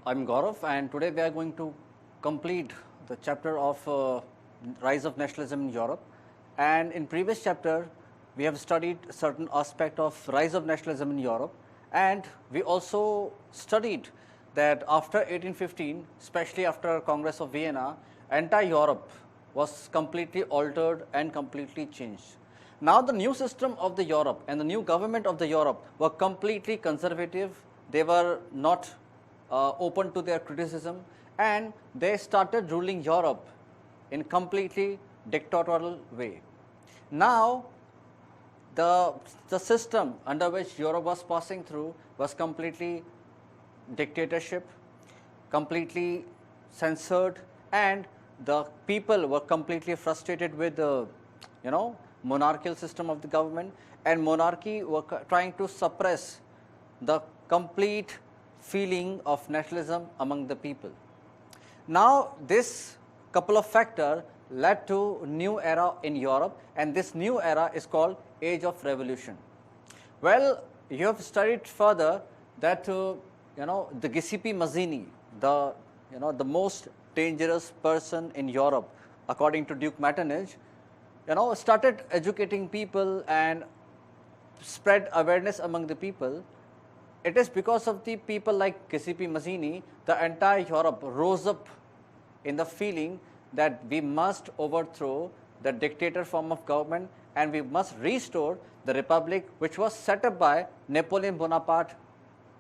I'm Gaurav, and today we are going to complete the chapter of Rise of Nationalism in Europe. And in previous chapter, we have studied certain aspect of Rise of Nationalism in Europe, and we also studied that after 1815, especially after Congress of Vienna, entire Europe was completely altered and completely changed. Now the new system of the Europe and the new government of the Europe were completely conservative. They were not open to their criticism, and they started ruling Europe in completely dictatorial way. Now the system under which Europe was passing through was completely dictatorship, completely censored, and the people were completely frustrated with the monarchical system of the government, and monarchy were trying to suppress the complete feeling of nationalism among the people. Now this couple of factors led to new era in Europe, and this new era is called Age of Revolution. Well, you have studied further that the Giuseppe Mazzini, the most dangerous person in Europe according to Duke Metternich, started educating people and spread awareness among the people. It is because of the people like Giuseppe Mazzini, the entire Europe rose up in the feeling that we must overthrow the dictator form of government and we must restore the republic which was set up by Napoleon Bonaparte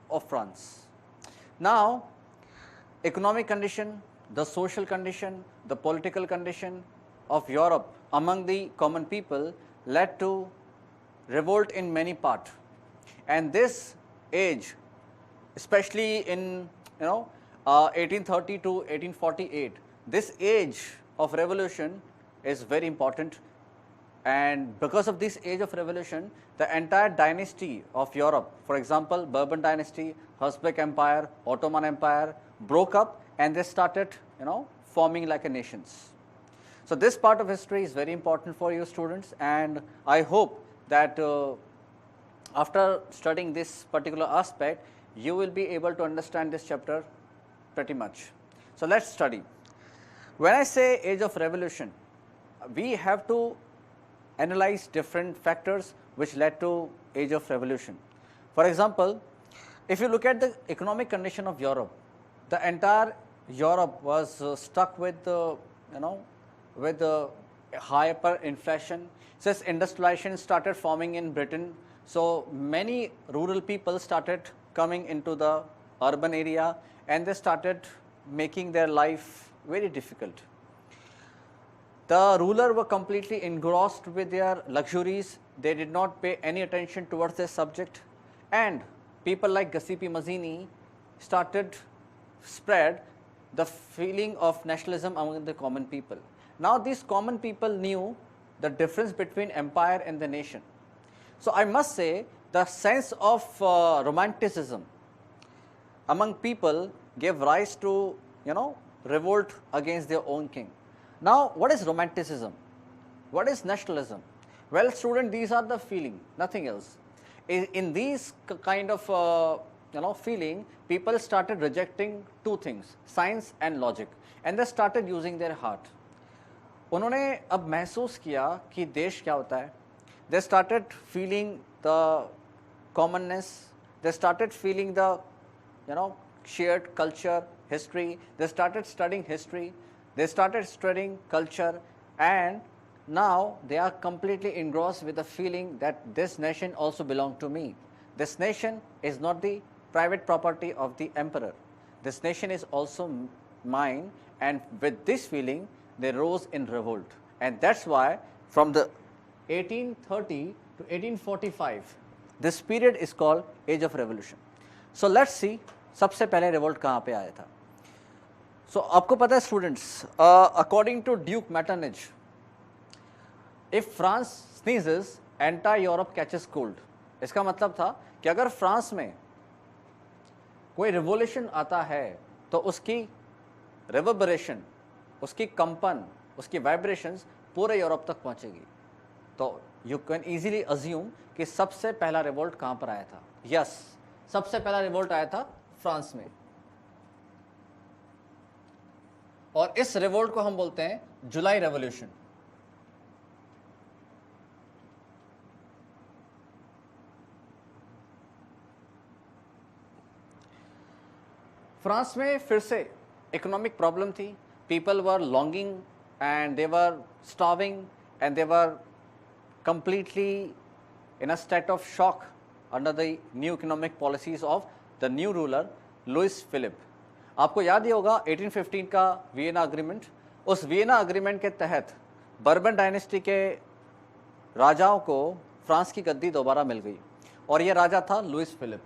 of France. Now, economic condition, the social condition, the political condition of Europe among the common people led to revolt in many parts, and this age, especially in 1830 to 1848, this age of revolution is very important. And because of this age of revolution, the entire dynasty of Europe, for example, Bourbon dynasty, Habsburg Empire, Ottoman Empire, broke up and they started forming like a nations. So this part of history is very important for you students, and I hope that after studying this particular aspect, you will be able to understand this chapter pretty much. So let's study. When I say age of revolution, we have to analyze different factors which led to age of revolution. For example, if you look at the economic condition of Europe, the entire Europe was stuck with the hyperinflation. Since industrialization started forming in Britain, so many rural people started coming into the urban area and they started making their life very difficult. The ruler were completely engrossed with their luxuries. They did not pay any attention towards their subject, and people like Giuseppe Mazzini started spread the feeling of nationalism among the common people. Now these common people knew the difference between empire and the nation. So I must say the sense of romanticism among people gave rise to revolt against their own king. Now what is romanticism? What is nationalism? Well, student, these are the feeling, nothing else. In these kind of feeling, people started rejecting two things, science and logic, and they started using their heart. उन्होंने अब महसूस किया कि देश क्या होता है. They started feeling the commonness. They started feeling the shared culture, history. They started studying history. They started studying culture, and now they are completely engrossed with the feeling that this nation also belongs to me. This nation is not the private property of the emperor. This nation is also mine, and with this feeling, they rose in revolt. And that's why from the 1830 to 1845, this period is called Age of Revolution. So let's see, सबसे पहले revolt कहाँ पे आया था. So आपको पता है students, according to Duke Metternich, if France sneezes, entire Europe catches cold. इसका मतलब था कि अगर फ्रांस में कोई रिवोल्यूशन आता है तो उसकी रिवर्बरेशन, उसकी कंपन, उसकी वाइब्रेशंस पूरे यूरोप तक पहुंचेगी. तो यू कैन इजीली अज्यूम कि सबसे पहला रिवोल्ट कहां पर आया था. यस, सबसे पहला रिवोल्ट आया था फ्रांस में. और इस रिवोल्ट को हम बोलते हैं जुलाई रेवोल्यूशन। फ्रांस में फिर से इकोनॉमिक प्रॉब्लम थी, people were longing and they were starving and they were completely in a state of shock under the new economic policies of the new ruler Louis Philippe. आपको याद ही होगा 1815 का Vienna agreement, उस Vienna agreement के तहत bourbon dynasty के राजाओं को फ्रांस की गद्दी दोबारा मिल गई और यह राजा था Louis Philippe.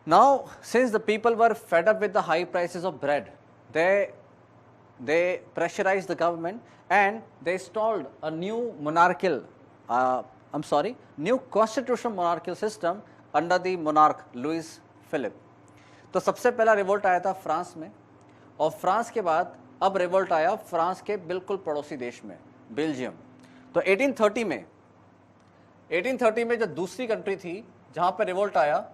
Now, since the people were fed up with the high prices of bread, they pressurized the government and they installed a new new constitutional monarchical system under the monarch Louis Philippe। तो सबसे पहला revolt आया था France में और France के बाद अब रिवोल्ट आया फ्रांस के बिल्कुल पड़ोसी देश में, बेल्जियम। तो 1830 में जो दूसरी कंट्री थी जहाँ पर रिवोल्ट आया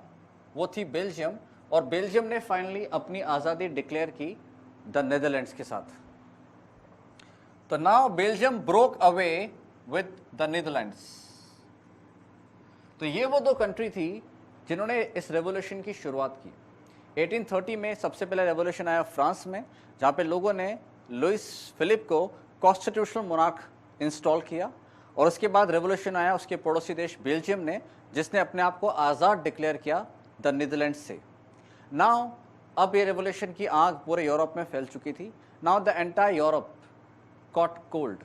वो थी बेल्जियम, और बेल्जियम ने फाइनली अपनी आज़ादी डिक्लेयर की द नीदरलैंड्स के साथ। तो now Belgium broke away with the Netherlands. तो ये वो दो कंट्री थी जिन्होंने इस रेवोल्यूशन की शुरुआत की। 1830 में सबसे पहले रेवोल्यूशन आया फ्रांस में, जहाँ पे लोगों ने लुइस फिलिप को कॉन्स्टिट्यूशनल मोनार्क इंस्टॉल किया, और उसके बाद रेवोल्यूशन आया उसके पड़ोसी देश बेल्जियम ने, जिसने अपने आप को आज़ाद डिक्लेयर किया द नीदरलैंड्स से। नाउ अब ये रेवोल्यूशन की आग पूरे यूरोप में फैल चुकी थी। Now the entire Europe caught cold.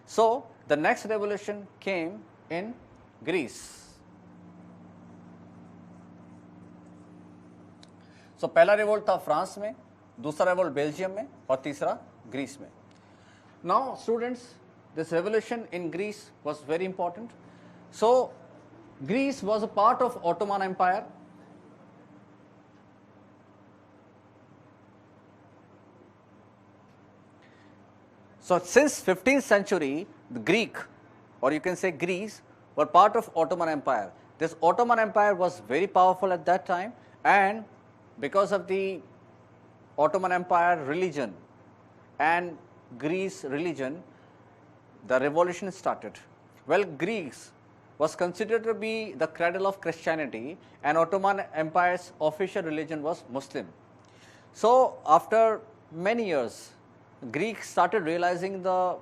So the next revolution came in Greece. So पहला रिवोल्ट था फ्रांस में, दूसरा रिवोल्ट बेल्जियम में और तीसरा ग्रीस में। Now students, this revolution in Greece was very important. So Greece was a part of Ottoman Empire. So since 15th century, the Greek, or you can say Greece, were part of Ottoman Empire. This Ottoman Empire was very powerful at that time, and because of the Ottoman Empire religion and Greece religion, the revolution started. Well, Greece was considered to be the cradle of Christianity, and Ottoman Empire's official religion was Muslim. So after many years, Greeks started realizing the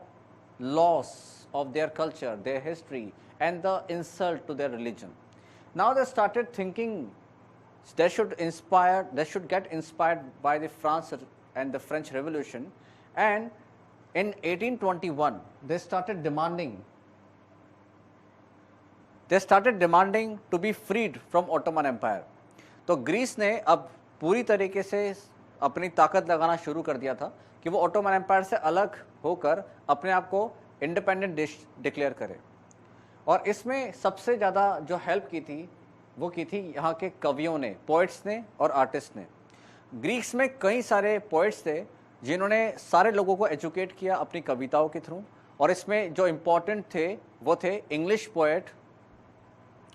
loss of their culture, their history, and the insult to their religion. Now they started thinking they should get inspired by the France and the French Revolution, and in 1821 they started demanding to be freed from Ottoman Empire. तो Greece ने अब पूरी तरीके से अपनी ताकत लगाना शुरू कर दिया था कि वो ऑटोमन एम्पायर से अलग होकर अपने आप को इंडिपेंडेंट देश डिक्लेयर करे, और इसमें सबसे ज़्यादा जो हेल्प की थी वो की थी यहाँ के कवियों ने, पोइट्स ने और आर्टिस्ट ने। ग्रीक्स में कई सारे पोइट्स थे जिन्होंने सारे लोगों को एजुकेट किया अपनी कविताओं के थ्रू, और इसमें जो इम्पोर्टेंट थे वो थे इंग्लिश पोएट।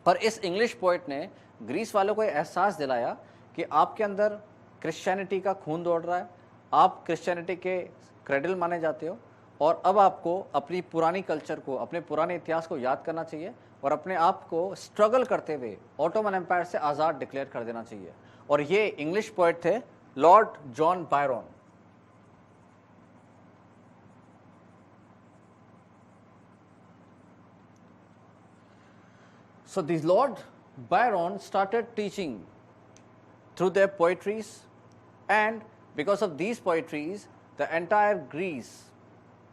और इस इंग्लिश पोएट ने ग्रीस वालों को एहसास दिलाया कि आपके अंदर क्रिश्चियनिटी का खून दौड़ रहा है, आप क्रिश्चियनिटी के क्रेडल माने जाते हो, और अब आपको अपनी पुरानी कल्चर को, अपने पुराने इतिहास को याद करना चाहिए और अपने आप को स्ट्रगल करते हुए ऑटोमन एम्पायर से आज़ाद डिक्लेयर कर देना चाहिए। और ये इंग्लिश पोएट थे Lord John Byron. So this Lord Byron started teaching through their poetries, and because of these poetries, the entire Greece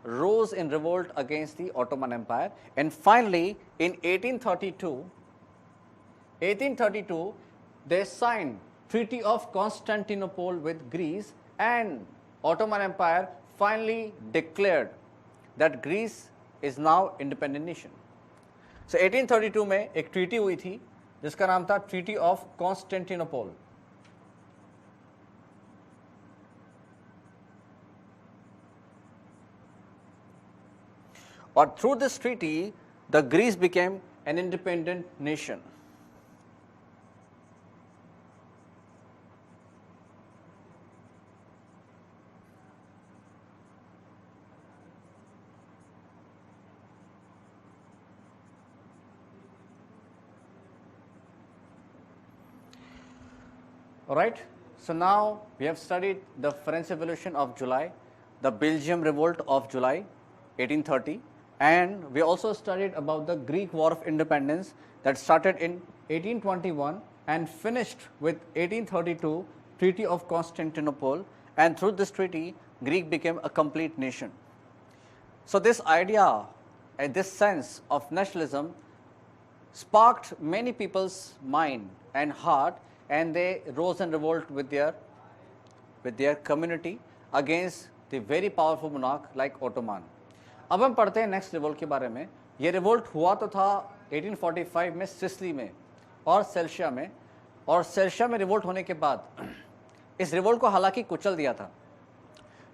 rose in revolt against the Ottoman Empire. And finally, in 1832, they signed Treaty of Constantinople with Greece, and Ottoman Empire finally declared that Greece is now independent nation. So 1832 में एक treaty हुई थी जिसका नाम था treaty of Constantinople. और through this treaty the Greece became an independent nation. Alright, so now we have studied the French Revolution of July, the Belgium Revolt of July 1830, and we also studied about the Greek War of Independence that started in 1821 and finished with 1832 Treaty of Constantinople, and through this treaty Greek became a complete nation. So this idea and this sense of nationalism sparked many people's mind and heart, and they rose and revolt with their community against the very powerful monarch like Ottoman. अब हम पढ़ते हैं next revolt के बारे में. ये revolt हुआ तो था 1845 में सिसिली में और सेल्शिया में, और सेल्शिया में रिवोल्ट होने के बाद इस रिवोल्ट को हालांकि कुचल दिया था,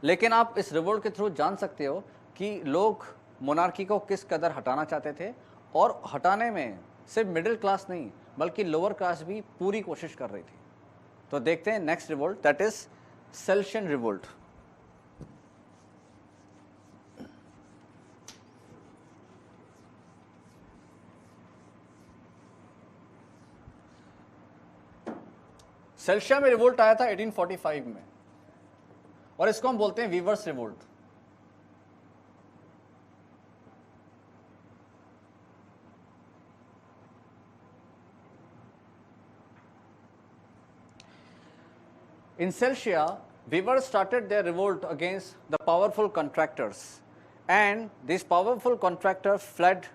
लेकिन आप इस रिवोल्ट के थ्रू जान सकते हो कि लोग मोनार्की को किस कदर हटाना चाहते थे, और हटाने में सिर्फ मिडिल क्लास नहीं बल्कि लोअर क्लास भी पूरी कोशिश कर रही थी. तो देखते हैं next revolt, that is Silesian revolt. Silesia में रिवोल्ट आया था 1845 में, और इसको हम बोलते हैं weavers revolt. In Celsia, weavers started their revolt against the powerful contractors, and these powerful contractors fled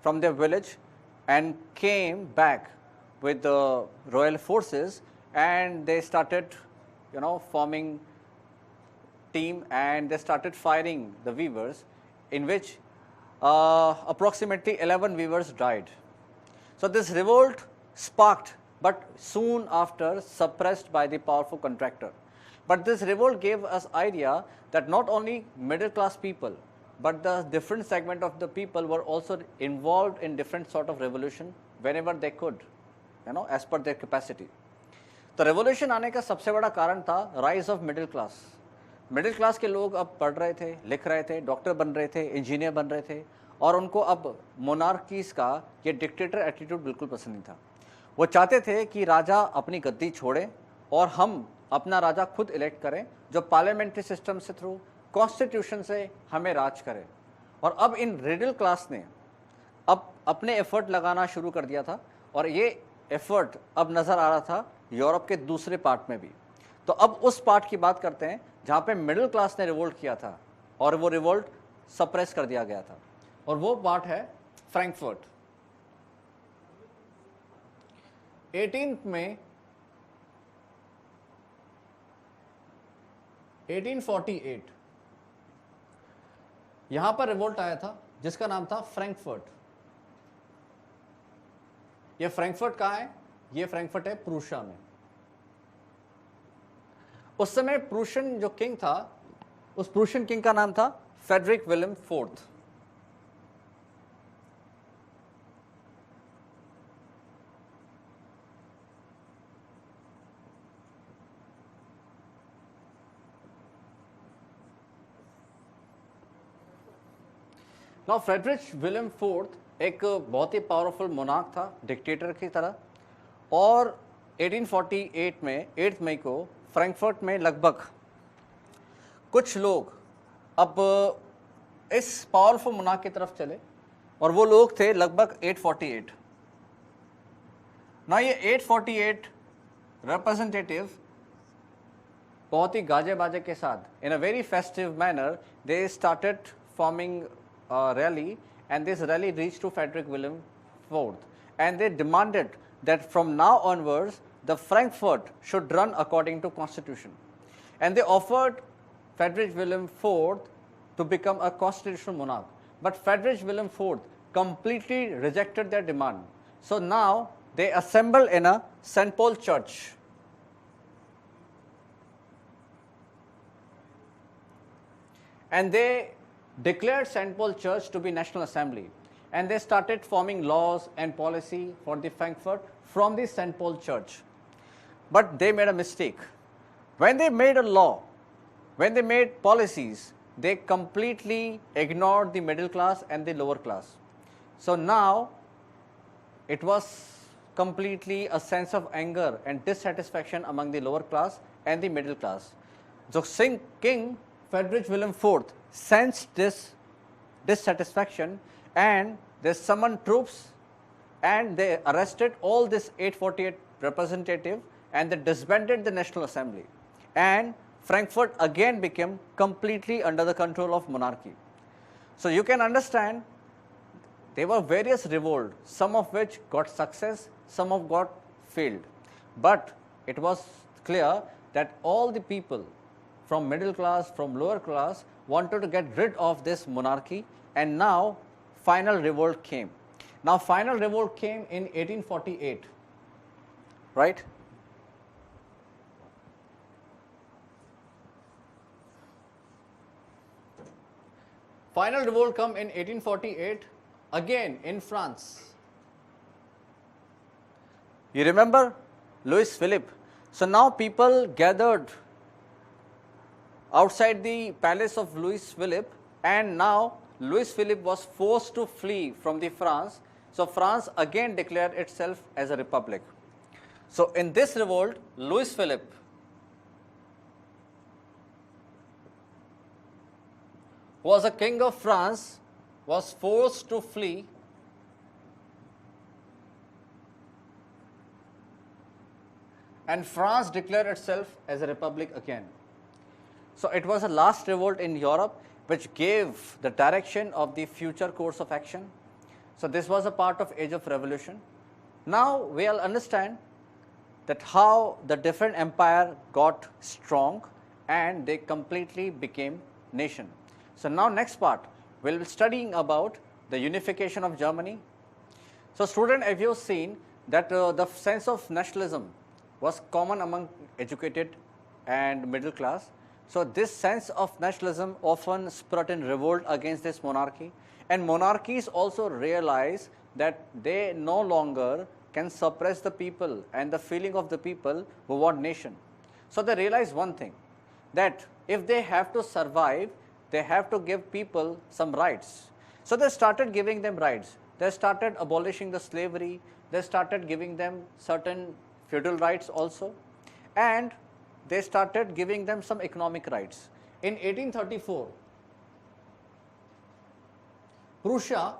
from their village and came back with the royal forces, and they started, forming team, and they started firing the weavers, in which approximately 11 weavers died. So this revolt sparked, but soon after suppressed by the powerful contractor. But this revolt gave us idea that not only middle class people, but the different segment of the people were also involved in different sort of revolution whenever they could, as per their capacity. तो revolution आने का सबसे बड़ा कारण था rise of middle class. Middle class के लोग अब पढ़ रहे थे, लिख रहे थे, डॉक्टर बन रहे थे, इंजीनियर बन रहे थे, और उनको अब मोनार्कीज का ये डिक्टेटर एटीट्यूड बिल्कुल पसंद नहीं था. वो चाहते थे कि राजा अपनी गद्दी छोड़े और हम अपना राजा खुद इलेक्ट करें, जो पार्लियामेंट्री सिस्टम से थ्रू कॉन्स्टिट्यूशन से हमें राज करे. और अब इन मिडिल क्लास ने अब अपने एफर्ट लगाना शुरू कर दिया था, और ये एफर्ट अब नज़र आ रहा था यूरोप के दूसरे पार्ट में भी. तो अब उस पार्ट की बात करते हैं जहाँ पे मिडिल क्लास ने रिवोल्ट किया था और वो रिवोल्ट सप्रेस कर दिया गया था, और वो पार्ट है फ्रैंकफर्ट. 18 में 1848 यहां पर रिवोल्ट आया था जिसका नाम था फ्रैंकफर्ट. ये फ्रैंकफर्ट कहाँ है? ये फ्रैंकफर्ट है प्रूशिया में. उस समय प्रूशियन जो किंग था, उस प्रूशियन किंग का नाम था Frederick William fourth. Now Frederick William fourth एक बहुत ही पावरफुल मोनार्क था, डिक्टेटर की तरह, और 1848 में 8 मई को फ्रैंकफर्ट में लगभग कुछ लोग अब इस पावरफुल मोनार्क की तरफ चले, और वो लोग थे लगभग 848. ना ये 848 रिप्रेजेंटेटिव बहुत ही गाजे बाजे के साथ, in a very festive manner, they started forming rally, and this rally reached to Frederick William IV, and they demanded that from now onwards the Frankfurt should run according to constitution, and they offered Frederick William IV to become a constitutional monarch, but Frederick William IV completely rejected their demand. So now they assembled in a St. Paul church, and they declared St. Paul Church to be National Assembly, and they started forming laws and policy for the Frankfurt from the St. Paul Church. But they made a mistake. When they made a law, when they made policies, they completely ignored the middle class and the lower class. So now it was completely a sense of anger and dissatisfaction among the lower class and the middle class. So King Frederick William IV sensed this dissatisfaction, and they summoned troops and they arrested all this 848 representative, and they disbanded the National Assembly, and Frankfurt again became completely under the control of monarchy. So you can understand there were various revolts, some of which got success, some of got failed, but it was clear that all the people from middle class, from lower class wanted to get rid of this monarchy, and now final revolt came. Now final revolt came in 1848, right? Final revolt come in 1848 again in France. You remember Louis Philippe? So now people gathered outside the palace of Louis Philippe, and now Louis Philippe was forced to flee from the France. So France again declared itself as a republic. So in this revolt, Louis Philippe who was a king of France, was forced to flee and France declared itself as a republic again. So it was a last revolt in Europe which gave the direction of the future course of action. So this was a part of Age of Revolution. Now we will understand that how the different empire got strong and they completely became nation. So now next part, we will be studying about the unification of Germany. So student, have you seen that the sense of nationalism was common among educated and middle class. So this sense of nationalism often spurred in revolt against this monarchy, and monarchies also realize that they no longer can suppress the people and the feeling of the people who want nation. So they realize one thing, that if they have to survive, they have to give people some rights. So they started giving them rights. They started abolishing the slavery. They started giving them certain feudal rights also, and they started giving them some economic rights. In 1834, Prussia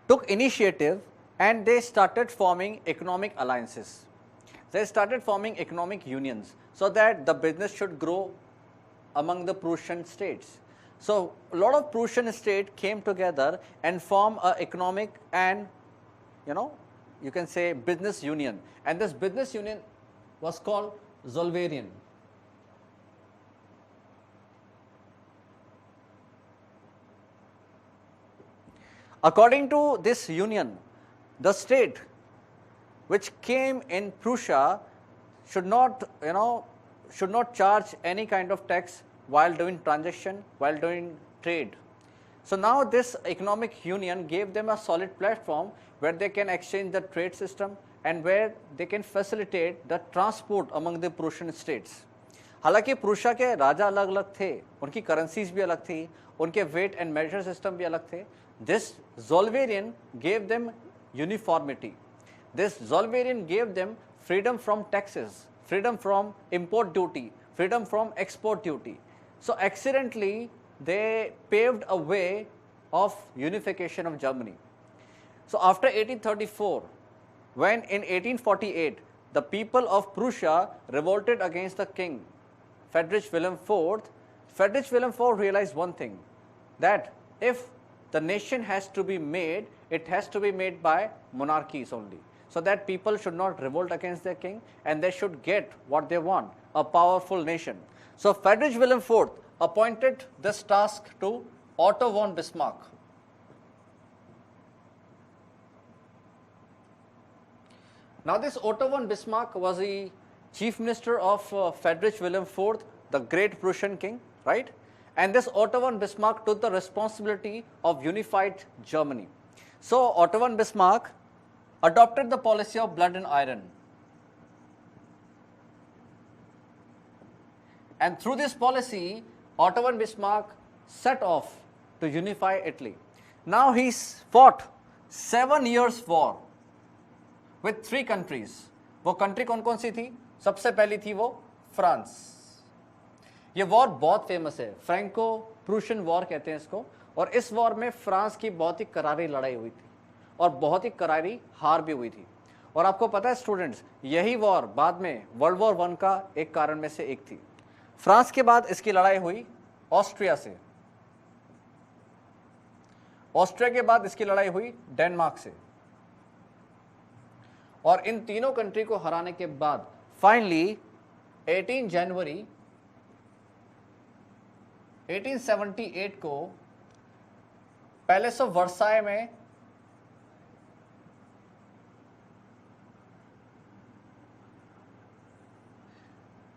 took initiative and they started forming economic alliances. They started forming economic unions so that the business should grow among the Prussian states. So a lot of Prussian states came together and formed an economic and, you can say business union. And this business union was called Zollverein. According to this union, the state which came in Prussia should not charge any kind of tax while doing transaction, while doing trade. So now this economic union gave them a solid platform where they can exchange the trade system and where they can facilitate the transport among the Prussian states. हालांकि Prussia के राजा अलग अलग थे, उनकी currencies भी अलग थी, उनके वेट एंड मेजर सिस्टम भी अलग थे. This Zollverein gave them uniformity. This Zollverein gave them freedom from taxes, freedom from import duty, freedom from export duty. So accidentally they paved a way of unification of Germany. So after 1834, when in 1848 the people of Prussia revolted against the king, Frederick William IV, Frederick William IV realized one thing, that if the nation has to be made, it has to be made by monarchies only, so that people should not revolt against their king and they should get what they want, a powerful nation. So Frederick William IV appointed this task to Otto von Bismarck. Now this Otto von Bismarck was the chief minister of Frederick William IV, the great Prussian king, right? And this Otto von Bismarck took the responsibility of unified Germany. So Otto von Bismarck adopted the policy of blood and iron. And through this policy, Otto von Bismarck set off to unify Italy. Now he fought 7 years war with 3 countries. वो country कौन कौन सी थी? सबसे पहली थी वो France. ये war बहुत फेमस है, फ्रैंको प्रूशियन वॉर कहते हैं इसको। और इस वॉर में फ्रांस की बहुत ही करारी लड़ाई हुई थी और बहुत ही करारी हार भी हुई थी। और आपको पता है स्टूडेंट्स, यही वॉर बाद में वर्ल्ड वॉर 1 का एक कारण में से एक थी। फ्रांस के बाद इसकी लड़ाई हुई ऑस्ट्रिया से, ऑस्ट्रिया के बाद इसकी लड़ाई हुई डेनमार्क से, और इन तीनों कंट्री को हराने के बाद फाइनली 18 जनवरी 1878 को पैलेस ऑफ वर्साई में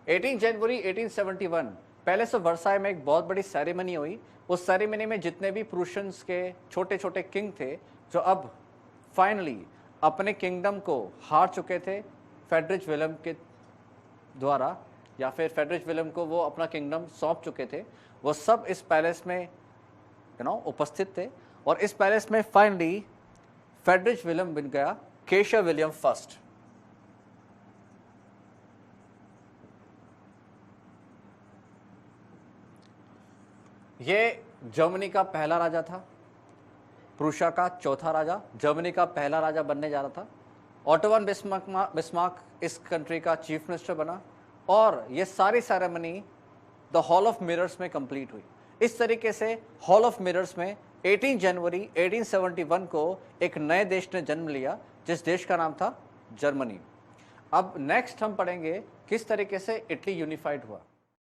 जनवरी 1871 पैलेस ऑफ वर्साई में एक बहुत बड़ी सेरेमनी हुई। उस सेरेमनी में जितने भी प्रूशियंस के छोटे छोटे किंग थे, जो अब फाइनली अपने किंगडम को हार चुके थे फ्रेडरिक विलियम के द्वारा, या फिर फ्रेडरिक विलियम को वो अपना किंगडम सौंप चुके थे, वो सब इस पैलेस में उपस्थित थे। और इस पैलेस में फाइनली फ्रेडरिक विलियम बन गया केशव विलियम फर्स्ट। ये जर्मनी का पहला राजा था, प्रूशिया का चौथा राजा, जर्मनी का पहला राजा बनने जा रहा था। ऑटो वन बिस्मार्क इस कंट्री का चीफ मिनिस्टर बना, और ये सारी ceremony the hall of mirrors में कंप्लीट हुई। इस तरीके से हॉल ऑफ मिरर्स में 18 जनवरी 1871 को एक नए देश ने जन्म लिया, जिस देश का नाम था जर्मनी। अब नेक्स्ट हम पढ़ेंगे किस तरीके से इटली यूनिफाइड हुआ।